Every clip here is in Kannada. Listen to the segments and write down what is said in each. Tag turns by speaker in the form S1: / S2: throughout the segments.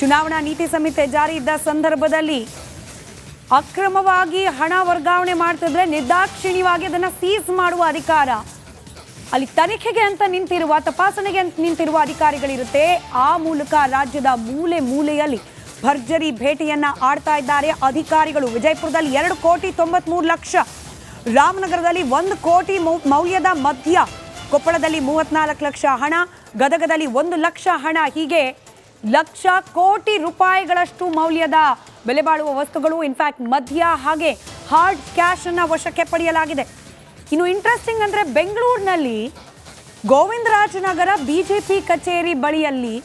S1: ಚುನಾವಣಾ ನೀತಿ ಸಂಹಿತೆ ಜಾರಿ ಇದ್ದ ಸಂದರ್ಭದಲ್ಲಿ ಅಕ್ರಮವಾಗಿ ಹಣ ವರ್ಗಾವಣೆ ಮಾಡ್ತಿದ್ರೆ ನಿರ್ದಾಕ್ಷಿಣ್ಯವಾಗಿ ಅದನ್ನು ಸೀಸ್ ಮಾಡುವ ಅಧಿಕಾರ ಅಲ್ಲಿ ತನಿಖೆಗೆ ಅಂತ ನಿಂತಿರುವ ತಪಾಸಣೆಗೆ ಅಂತ ನಿಂತಿರುವ ಅಧಿಕಾರಿಗಳಿರುತ್ತೆ. ಆ ಮೂಲಕ ರಾಜ್ಯದ ಮೂಲೆ ಮೂಲೆಯಲ್ಲಿ ಭರ್ಜರಿ ಭೇಟಿಯನ್ನ ಆಡ್ತಾ ಇದ್ದಾರೆ ಅಧಿಕಾರಿಗಳು. ವಿಜಯಪುರದಲ್ಲಿ 2,93,00,000, ರಾಮನಗರದಲ್ಲಿ 1 ಕೋಟಿ ಮೌಲ್ಯದ ಮದ್ಯ, ಕೊಪ್ಪಳದಲ್ಲಿ 34 ಲಕ್ಷ ಹಣ, ಗದಗದಲ್ಲಿ 1 ಲಕ್ಷ ಹಣ, ಹೀಗೆ ಲಕ್ಷ ಕೋಟಿ ರೂಪಾಯಿಗಳಷ್ಟು ಮೌಲ್ಯದ ಬೆಲೆ ಬಾಳುವ ವಸ್ತುಗಳು, ಇನ್ಫ್ಯಾಕ್ಟ್ ಮದ್ಯ ಹಾಗೆ ಹಾರ್ಡ್ ಕ್ಯಾಶ್ ಅನ್ನ ವಶಕ್ಕೆ ಪಡೆಯಲಾಗಿದೆ. ಇನ್ನು ಇಂಟ್ರೆಸ್ಟಿಂಗ್ ಅಂದರೆ ಬೆಂಗಳೂರಿನಲ್ಲಿ ಗೋವಿಂದರಾಜನಗರ ಬಿಜೆಪಿ ಕಚೇರಿ ಬಳಿಯಲ್ಲಿ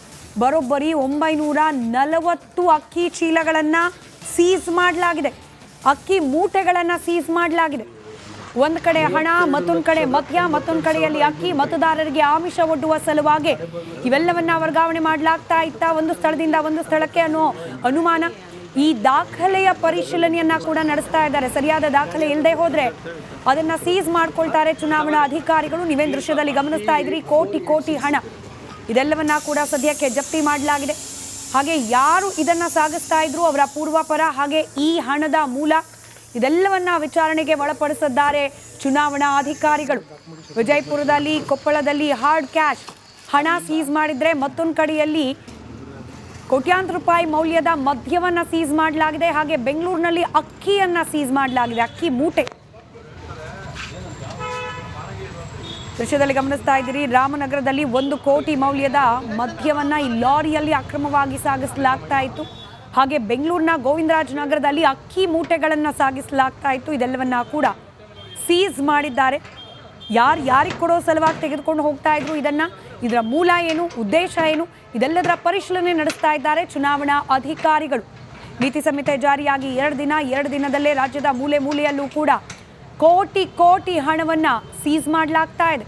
S1: ಬರೋಬ್ಬರಿ 940 ಅಕ್ಕಿ ಚೀಲಗಳನ್ನು ಸೀಸ್ ಮಾಡಲಾಗಿದೆ. ಅಕ್ಕಿ ಮೂಟೆಗಳನ್ನು ಸೀಸ್ ಮಾಡಲಾಗಿದೆ. ಒಂದು ಕಡೆ ಹಣ, ಮತ್ತೊಂದು ಕಡೆ ಮದ್ಯ, ಮತ್ತೊಂದು ಕಡೆಯಲ್ಲಿ ಅಕ್ಕಿ, ಮತದಾರರಿಗೆ ಆಮಿಷ ಒಡ್ಡುವ ಸಲುವಾಗಿ ಇವೆಲ್ಲವನ್ನ ವರ್ಗಾವಣೆ ಮಾಡಲಾಗ್ತಾ ಇತ್ತ ಒಂದು ಸ್ಥಳದಿಂದ ಒಂದು ಸ್ಥಳಕ್ಕೆ ಅನ್ನೋ ಅನುಮಾನ. ಈ ದಾಖಲೆಯ ಪರಿಶೀಲನೆಯನ್ನ ಕೂಡ ನಡೆಸ್ತಾ ಇದ್ದಾರೆ. ಸರಿಯಾದ ದಾಖಲೆ ಇಲ್ಲದೆ ಹೋದ್ರೆ ಅದನ್ನ ಸೀಸ್ ಮಾಡ್ಕೊಳ್ತಾರೆ ಚುನಾವಣಾ ಅಧಿಕಾರಿಗಳು. ನೀವೇನು ದೃಶ್ಯದಲ್ಲಿ ಗಮನಿಸ್ತಾ ಇದ್ರಿ, ಕೋಟಿ ಕೋಟಿ ಹಣ ಇದೆಲ್ಲವನ್ನ ಕೂಡ ಸದ್ಯಕ್ಕೆ ಜಪ್ತಿ ಮಾಡಲಾಗಿದೆ. ಹಾಗೆ ಯಾರು ಇದನ್ನ ಸಾಗಿಸ್ತಾ ಇದ್ರು, ಅವರ ಪೂರ್ವಾಪರ, ಹಾಗೆ ಈ ಹಣದ ಮೂಲ ಇದೆಲ್ಲವನ್ನ ವಿಚಾರಣೆಗೆ ಒಳಪಡಿಸಿದ್ದಾರೆ ಚುನಾವಣಾ ಅಧಿಕಾರಿಗಳು. ವಿಜಯಪುರದಲ್ಲಿ, ಕೊಪ್ಪಳದಲ್ಲಿ ಹಾರ್ಡ್ ಕ್ಯಾಶ್ ಹಣ ಸೀಸ್ ಮಾಡಿದ್ರೆ, ಮತ್ತೊಂದು ಕಡೆಯಲ್ಲಿ ಕೋಟ್ಯಾಂತರ ರೂಪಾಯಿ ಮೌಲ್ಯದ ಮದ್ಯವನ್ನ ಸೀಸ್ ಮಾಡಲಾಗಿದೆ. ಹಾಗೆ ಬೆಂಗಳೂರಿನಲ್ಲಿ ಅಕ್ಕಿಯನ್ನ ಸೀಸ್ ಮಾಡಲಾಗಿದೆ, ಅಕ್ಕಿ ಮೂಟೆ. ದೃಶ್ಯದಲ್ಲಿ ಗಮನಿಸ್ತಾ ಇದ್ದೀರಿ, ರಾಮನಗರದಲ್ಲಿ 1 ಕೋಟಿ ಮೌಲ್ಯದ ಮದ್ಯವನ್ನ ಈ ಲಾರಿಯಲ್ಲಿ ಅಕ್ರಮವಾಗಿ ಸಾಗಿಸಲಾಗ್ತಾ ಇತ್ತು. ಹಾಗೆ ಬೆಂಗಳೂರಿನ ಗೋವಿಂದರಾಜನಗರದಲ್ಲಿ ಅಕ್ಕಿ ಮೂಟೆಗಳನ್ನು ಸಾಗಿಸಲಾಗ್ತಾ ಇತ್ತು. ಇದೆಲ್ಲವನ್ನ ಕೂಡ ಸೀಸ್ ಮಾಡಿದ್ದಾರೆ. ಯಾರಿಗೆ ಕೊಡೋ ಸಲುವಾಗಿ ತೆಗೆದುಕೊಂಡು ಹೋಗ್ತಾ ಇದ್ರು ಇದರ ಮೂಲ ಏನು, ಉದ್ದೇಶ ಏನು, ಇದೆಲ್ಲದರ ಪರಿಶೀಲನೆ ನಡೆಸ್ತಾ ಇದ್ದಾರೆ ಚುನಾವಣಾ ಅಧಿಕಾರಿಗಳು. ನೀತಿ ಸಂಹಿತೆ ಜಾರಿಯಾಗಿ 2 ದಿನದಲ್ಲೇ ರಾಜ್ಯದ ಮೂಲೆ ಮೂಲೆಯಲ್ಲೂ ಕೂಡ ಕೋಟಿ ಕೋಟಿ ಹಣವನ್ನ ಸೀಸ್ ಮಾಡಲಾಗ್ತಾ ಇದೆ.